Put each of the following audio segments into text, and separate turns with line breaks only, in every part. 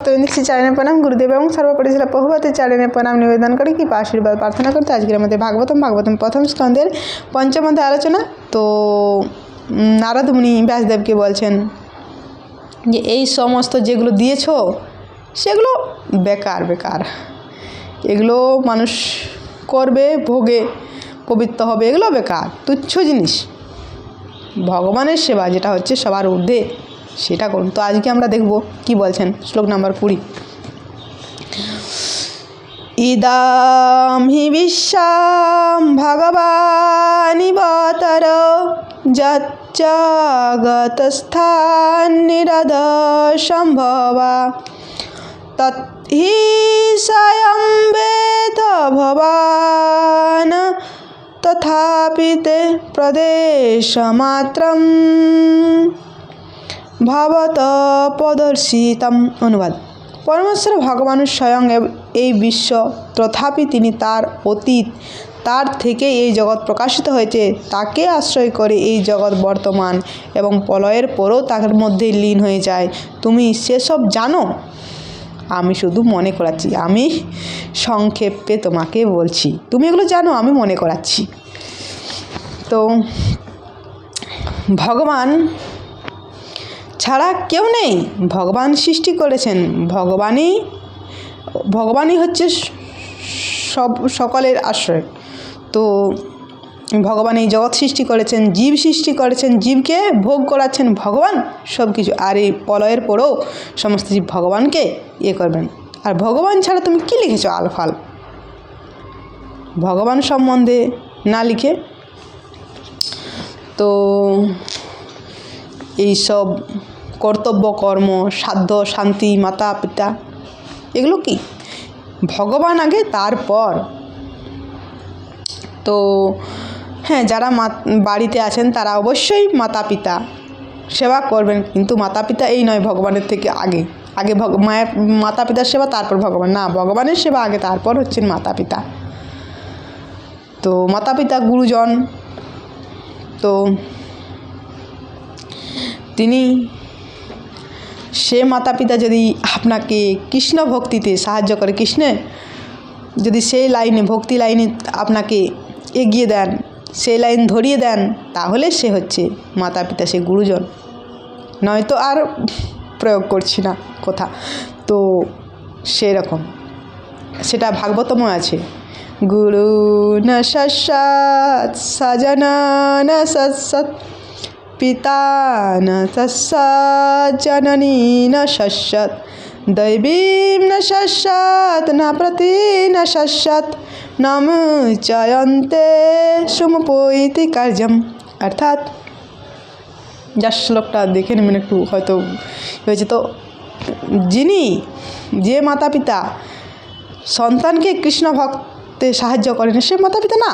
ভক্তবৃন্দ চরণে প্রণাম, গুরুদেব এবং সর্বোপরি ছিল প্রভুপতির চরণে প্রণাম নিবেদন করে কি আশীর্বাদ প্রার্থনা করতে আজকের আমাদের ভাগবতম প্রথম স্কন্ধের পঞ্চম অধ্যায় আলোচনা। তো নারদ মুনি ব্যাসদেবকে বলছেন যে এই সমস্ত যেগুলো দিয়েছ সেগুলো বেকার বেকার, এগুলো মানুষ করবে, ভোগে পবিত্র হবে, এগুলো বেকার, তুচ্ছ জিনিস। ভগবানের সেবা যেটা হচ্ছে সবার ঊর্ধ্বে, সেটা করুন। তো আজকে আমরা দেখব কি বলছেন, শ্লোক নাম্বার 20। ইদাম হি বিশ্বাম ভগবানিবতর যচ্চাগতস্থান নিরদ সম্ভবা তৎহি স্বয়ং বেদ ভবান তথাপি তে প্রদেশমাত্রম ভবত প্রদর্শিতম। অনুবাদ: পরমেশ্বর ভগবান স্বয়ং এই বিশ্ব, তথাপি তিনি তার অতীত, তার থেকে এই জগৎ প্রকাশিত হয়েছে, তাকে আশ্রয় করে এই জগৎ বর্তমান এবং প্রলয়ের পরও তার মধ্যে লীন হয়ে যায়। তুমি সেসব জানো, আমি শুধু মনে করাচ্ছি। আমি সংক্ষেপে তোমাকে বলছি, তুমি এগুলো জানো, আমি মনে করাচ্ছি। তো ভগবান ছাড়া কেউ নেই, ভগবান সৃষ্টি করেছেন, ভগবানই হচ্ছে সকলের আশ্রয়। তো ভগবান এই জগৎ সৃষ্টি করেছেন, জীব সৃষ্টি করেছেন, জীবকে ভোগ করাচ্ছেন ভগবান সব কিছু। আর এই প্রলয়ের পরেও সমস্ত জীব ভগবানকে করবেন। আর ভগবান ছাড়া তুমি কি লিখেছো আলফাল? ভগবান সম্বন্ধে না লিখে তো এইসব কর্তব্য কর্ম, সাধ্য, শান্তি, মাতা পিতা, এগুলো কি? ভগবান আগে, তারপর। তো হ্যাঁ, যারা বাড়িতে আছেন তারা অবশ্যই মাতা পিতা সেবা করবেন, কিন্তু মাতা পিতা এই নয় ভগবানের থেকে আগে। মায়ের মাতা পিতার সেবা, তারপর ভগবান না, ভগবানের সেবা আগে, তারপর হচ্ছেন মাতা পিতা। তো মাতা পিতা গুরুজন, তো সে মাতা পিতা যদি আপনাকে কৃষ্ণ ভক্তিতে সাহায্য করে, কৃষ্ণের যদি সেই লাইনে, ভক্তি লাইনে আপনাকে এগিয়ে দেন, সেই লাইন ধরিয়ে দেন, তাহলে সে হচ্ছে মাতা পিতা, সে গুরুজন। নয়তো আর প্রয়োগ করছি না কথা। তো সেরকম, সেটা ভাগবতম আছে। গুরু ন সৎ সজন ন সৎ পিতা ন সৎ জননী ন সৎ দৈবীম ন সৎ ন প্রতি ন সৎ নম চয়ন্তে সুমপৈতি কার্যম। অর্থাৎ যার শ্লোকটা দেখে নেবেন একটু, হয়তো হয়েছে। তো যে মাতা পিতা সন্তানকে কৃষ্ণ ভক্তে সাহায্য করেন, সে মাতা পিতা না,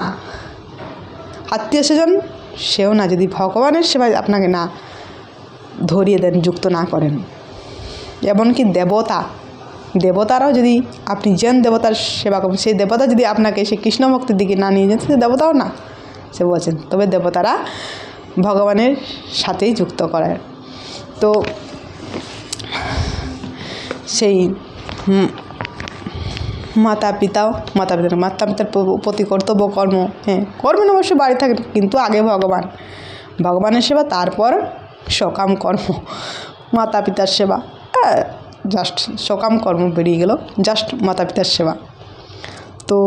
আত্মীয় স্বজন সেও না, যদি ভগবানের সেবায় আপনাকে না ধরিয়ে দেন, যুক্ত না করেন। এমনকি দেবতারাও যদি আপনি যেন দেবতার সেবা করেন, সেই দেবতা যদি আপনাকে সে কৃষ্ণ ভক্তির দিকে না নিয়ে যান, সে দেবতাও না, সে বলছেন। তবে দেবতারা ভগবানের সাথেই যুক্ত করায়। তো সেই মাতা পিতার প্রতি কর্তব্য কর্ম, হ্যাঁ করবেন অবশ্যই, বাড়ি থাকেন, কিন্তু আগে ভগবানের সেবা, তারপর সকাম কর্ম। মাতা পিতার সেবা জাস্ট সকাম কর্ম বেরিয়ে গেল, জাস্ট মাতা পিতার সেবা। তো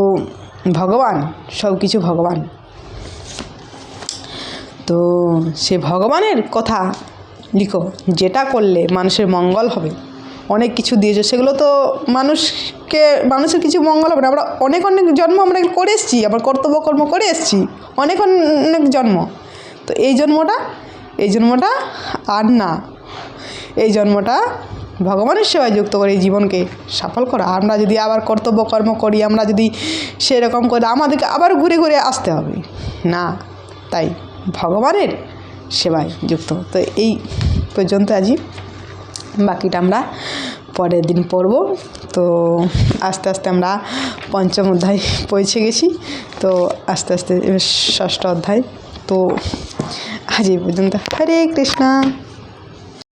ভগবান সব কিছু, ভগবান। তো সে ভগবানের কথা লিখো, যেটা করলে মানুষের মঙ্গল হবে। অনেক কিছু দিয়েছে, সেগুলো তো মানুষের কিছু মঙ্গল হবে না। আমরা অনেক জন্ম আমরা করে এসেছি, আবার কর্তব্য কর্ম করে এসেছি, অনেক জন্ম। তো এই জন্মটা আর না, এই জন্মটা ভগবানের সেবায় যুক্ত করে এই জীবনকে সফল করা। আমরা যদি আবার কর্তব্য কর্ম করি, আমরা যদি সেরকম করে, আমাদেরকে আবার ঘুরে ঘুরে আসতে হবে না। তাই ভগবানের সেবায় যুক্ত। তো এই পর্যন্ত আজই, বাকিটা আমরা পরের দিন পড়ব। তো আস্তে আস্তে আমরা পঞ্চম অধ্যায় পৌঁছে গেছি। তো আস্তে আস্তে ষষ্ঠ অধ্যায়। তো আজ এই পর্যন্ত। হরে কৃষ্ণ।